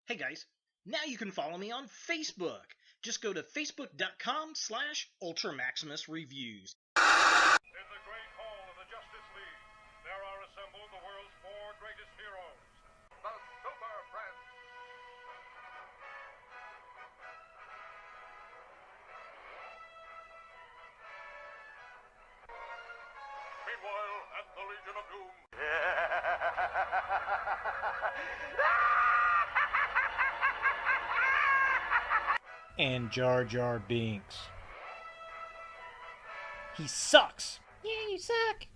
Hey guys, now you can follow me on Facebook. Just go to facebook.com/UltraMaximusReviews. In the great hall of the Justice League, there are assembled the world's 4 greatest heroes. The Super Friends. Meanwhile, at the Legion of Doom. And Jar Jar Binks. He sucks! Yeah, you suck!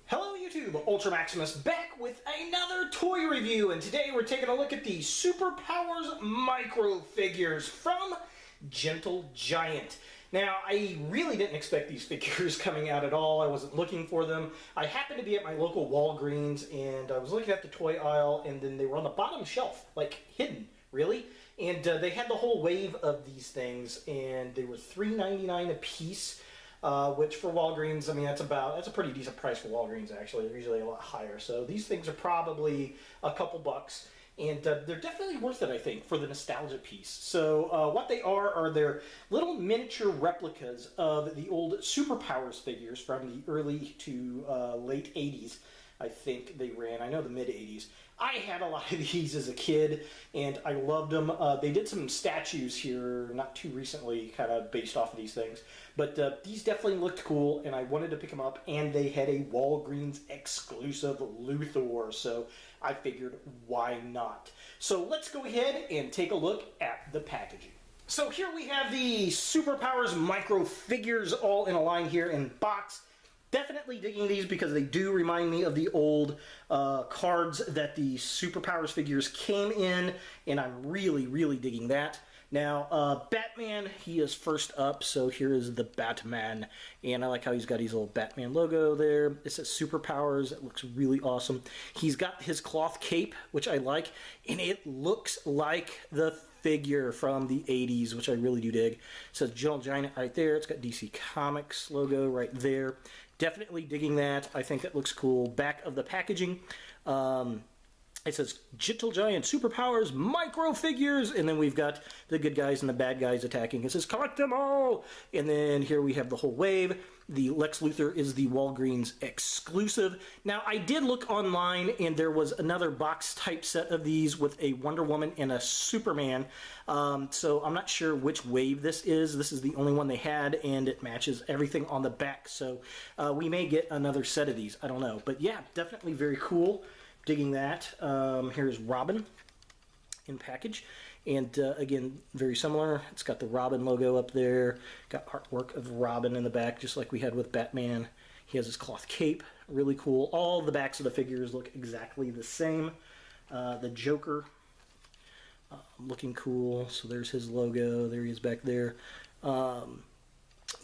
Hello YouTube, Ultra Maximus back with another toy review, and today we're taking a look at the Superpowers micro figures from Gentle Giant. Now, I really didn't expect these figures coming out at all. I wasn't looking for them. I happened to be at my local Walgreens, and I was looking at the toy aisle, and then they were on the bottom shelf, like hidden, really. And they had the whole wave of these things, and they were $3.99 a piece. Which for Walgreens, I mean, that's a pretty decent price for Walgreens, actually. They're usually a lot higher. So these things are probably a couple bucks. And they're definitely worth it, I think, for the nostalgia piece. So what they are they're little miniature replicas of the old Superpowers figures from the early to late 80s. I think they ran. I know the mid 80s. I had a lot of these as a kid, and I loved them. They did some statues here not too recently, kind of based off of these things. But these definitely looked cool, and I wanted to pick them up, and they had a Walgreens Exclusive Luthor, so I figured, why not? So let's go ahead and take a look at the packaging. So here we have the Superpowers micro figures all in a line here in box. Definitely digging these because they do remind me of the old cards that the Superpowers figures came in, and I'm really, really digging that. Now, Batman, he is first up, so here is the Batman, and I like how he's got his little Batman logo there. It says Superpowers. It looks really awesome. He's got his cloth cape, which I like, and it looks like the figure from the 80s, which I really do dig. It says Gentle Giant right there. It's got DC Comics logo right there. Definitely digging that. I think that looks cool. Back of the packaging, it says Gentle Giant Superpowers micro figures, and then we've got the good guys and the bad guys attacking. It says collect them all, and then here we have the whole wave. The Lex Luthor is the Walgreens exclusive. Now, I did look online, and there was another box type set of these with a Wonder Woman and a Superman. So I'm not sure which wave this is. This is the only one they had, and it matches everything on the back. So we may get another set of these. I don't know. But yeah, definitely very cool. Digging that. Here's Robin in package. And again, very similar. It's got the Robin logo up there. Got artwork of Robin in the back, just like we had with Batman. He has his cloth cape. Really cool. All the backs of the figures look exactly the same. The Joker, looking cool. So there's his logo. There he is back there.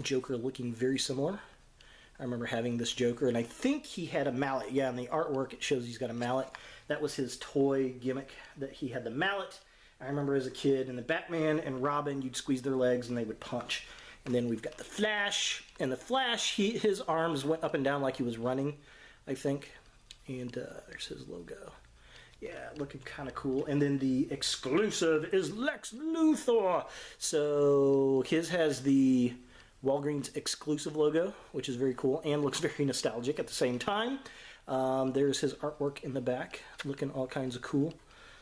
Joker looking very similar. I remember having this Joker, and I think he had a mallet. Yeah, in the artwork it shows he's got a mallet. That was his toy gimmick, that he had the mallet. I remember as a kid, and the Batman and Robin, you'd squeeze their legs and they would punch. And then we've got the Flash, and the Flash, his arms went up and down like he was running, I think. And there's his logo. Yeah, looking kind of cool. And then the exclusive is Lex Luthor. So his has the Walgreens exclusive logo, which is very cool and looks very nostalgic at the same time. There's his artwork in the back, looking all kinds of cool.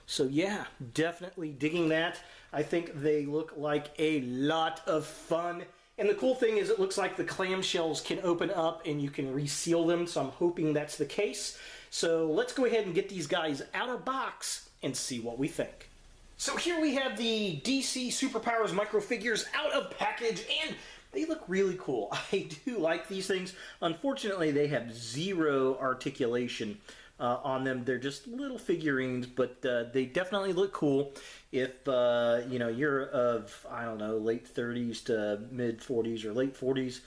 So yeah, definitely digging that. I think they look like a lot of fun. And the cool thing is it looks like the clamshells can open up and you can reseal them, so I'm hoping that's the case. So let's go ahead and get these guys out of box and see what we think. So here we have the DC Superpowers micro figures out of package, and they look really cool. I do like these things. Unfortunately, they have zero articulation on them. They're just little figurines, but they definitely look cool. If you're of, I don't know, late 30s to mid 40s or late 40s,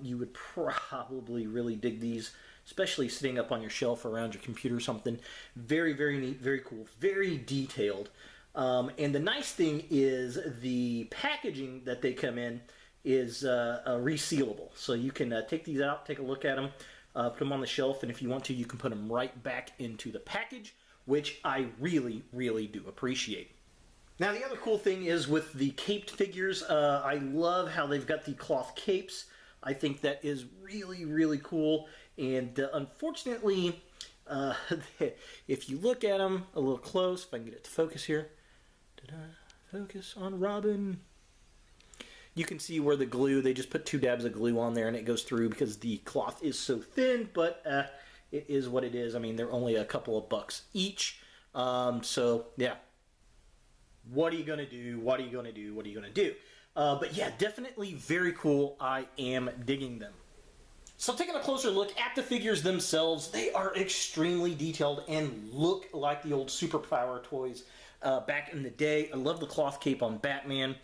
you would probably really dig these, especially sitting up on your shelf around your computer or something. Very, very neat, very cool, very detailed. And the nice thing is the packaging that they come in is resealable. So you can take these out, take a look at them, put them on the shelf, and if you want to, you can put them right back into the package, which I really, really do appreciate. Now, the other cool thing is with the caped figures, I love how they've got the cloth capes. I think that is really, really cool. And unfortunately, if you look at them a little close, if I can get it to focus here. Did I focus on Robin? You can see where the glue, they just put 2 dabs of glue on there and it goes through because the cloth is so thin, but it is what it is. I mean, they're only a couple of bucks each. So, yeah. What are you going to do? What are you going to do? What are you going to do? But yeah, definitely very cool. I am digging them. So taking a closer look at the figures themselves, they are extremely detailed and look like the old Superpower toys back in the day. I love the cloth cape on Batman.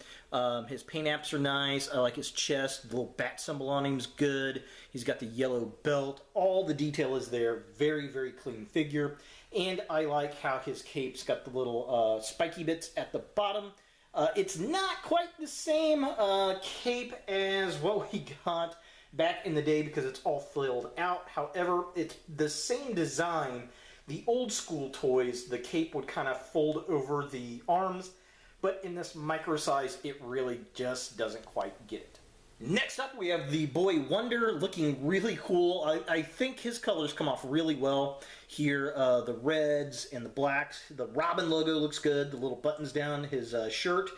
His paint apps are nice. I like his chest. The little bat symbol on him is good. He's got the yellow belt. All the detail is there. Very, very clean figure. And I like how his cape's got the little spiky bits at the bottom. It's not quite the same cape as what we got back in the day because it's all filled out. However, it's the same design. The old school toys, the cape would kind of fold over the arms, but in this micro size, it really just doesn't quite get it. Next up, we have the Boy Wonder, looking really cool. I think his colors come off really well here. The reds and the blacks. The Robin logo looks good. The little buttons down his shirt.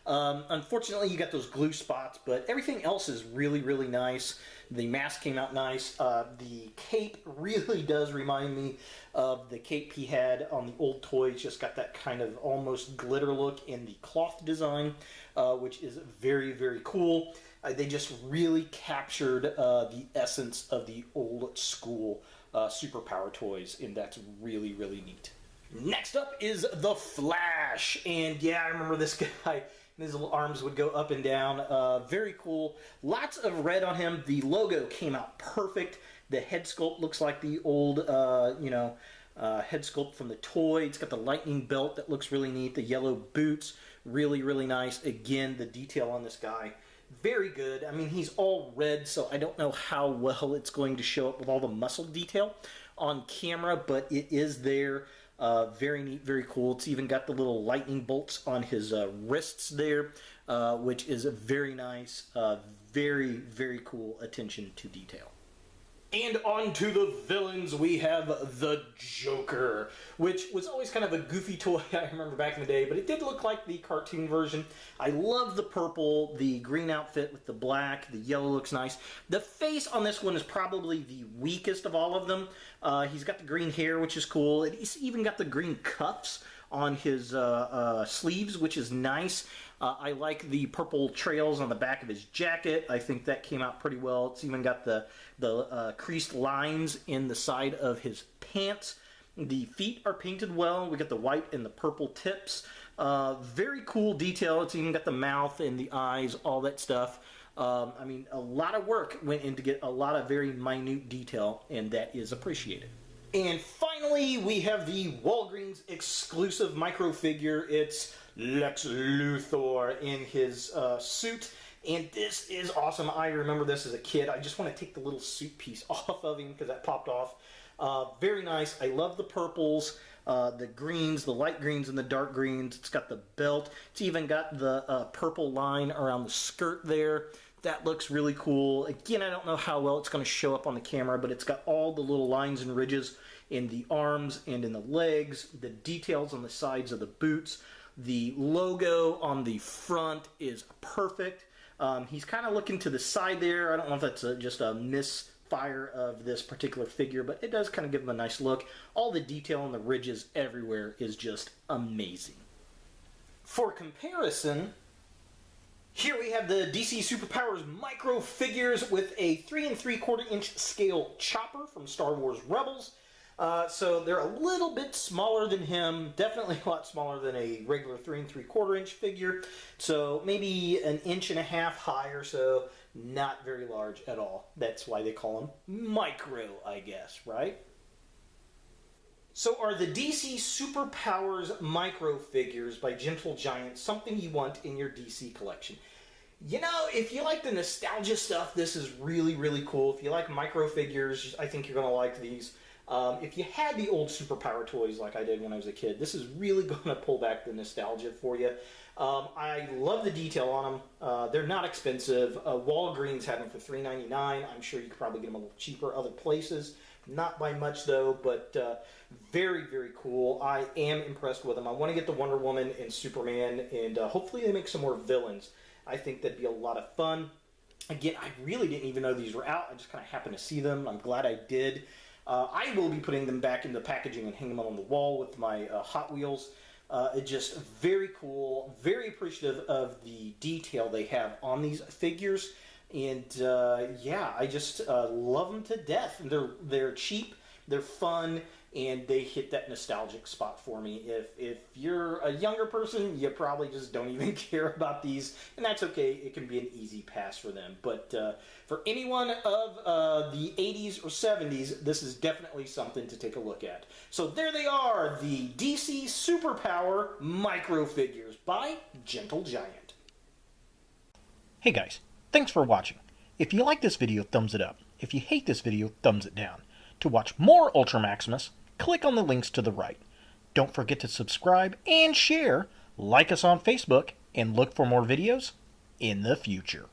Unfortunately, you got those glue spots, but everything else is really, really nice. The mask came out nice. The cape really does remind me of the cape he had on the old toys. Just got that kind of almost glitter look in the cloth design, which is very, very cool. They just really captured the essence of the old school Superpower toys, and that's really, really neat. Next up is the Flash, and yeah, I remember this guy. His little arms would go up and down. Very cool. Lots of red on him. The logo came out perfect. The head sculpt looks like the old, head sculpt from the toy. It's got the lightning belt that looks really neat. The yellow boots, really, really nice. Again, the detail on this guy, very good. I mean, he's all red, so I don't know how well it's going to show up with all the muscle detail on camera, but it is there. Very neat, very cool. It's even got the little lightning bolts on his wrists there, which is very nice. Very, very cool attention to detail. And on to the villains, we have the Joker, which was always kind of a goofy toy, I remember back in the day, but it did look like the cartoon version. I love the purple, the green outfit with the black, the yellow looks nice. The face on this one is probably the weakest of all of them. He's got the green hair, which is cool. He's even got the green cuffs on his sleeves, which is nice. I like the purple trails on the back of his jacket. I think that came out pretty well. It's even got the creased lines in the side of his pants. The feet are painted well. We got the white and the purple tips. Very cool detail. It's even got the mouth and the eyes, all that stuff. I mean, a lot of work went in to get a lot of very minute detail, and that is appreciated. And finally, we have the Walgreens Exclusive micro figure. It's Lex Luthor in his suit, and this is awesome. I remember this as a kid. I just want to take the little suit piece off of him because that popped off. Very nice. I love the purples, the greens, the light greens and the dark greens. It's got the belt. It's even got the purple line around the skirt there. That looks really cool. Again, I don't know how well it's going to show up on the camera, but it's got all the little lines and ridges in the arms and in the legs, the details on the sides of the boots. The logo on the front is perfect. He's kind of looking to the side there. I don't know if that's just a misfire of this particular figure, but it does kind of give him a nice look. All the detail on the ridges everywhere is just amazing. For comparison, here we have the DC Superpowers micro figures with a 3 3/4 inch scale chopper from Star Wars Rebels. So they're a little bit smaller than him, definitely a lot smaller than a regular 3 3/4 inch figure. So maybe an inch and a half high or so, not very large at all. That's why they call them micro, I guess, right? So are the DC Superpowers micro figures by Gentle Giant something you want in your DC collection? You know, if you like the nostalgia stuff, this is really, really cool. If you like micro figures, I think you're going to like these. If you had the old Superpower toys like I did when I was a kid, this is really going to pull back the nostalgia for you. I love the detail on them. They're not expensive. Walgreens had them for $3.99. I'm sure you could probably get them a little cheaper other places. Not by much, though, but very, very cool. I am impressed with them. I want to get the Wonder Woman and Superman, and hopefully they make some more villains. I think that'd be a lot of fun. Again, I really didn't even know these were out. I just kind of happened to see them. I'm glad I did. I will be putting them back in the packaging and hanging them on the wall with my Hot Wheels. It's just very cool, very appreciative of the detail they have on these figures. And yeah, I just love them to death. They're cheap, they're fun, and they hit that nostalgic spot for me. If you're a younger person, you probably just don't even care about these, and that's okay. It can be an easy pass for them. But for anyone of the 80s or 70s, this is definitely something to take a look at. So there they are, the DC Superpower micro figures by Gentle Giant. Hey guys, thanks for watching. If you like this video, thumbs it up. If you hate this video, thumbs it down. To watch more Ultra Maximus, click on the links to the right. Don't forget to subscribe and share, like us on Facebook, and look for more videos in the future.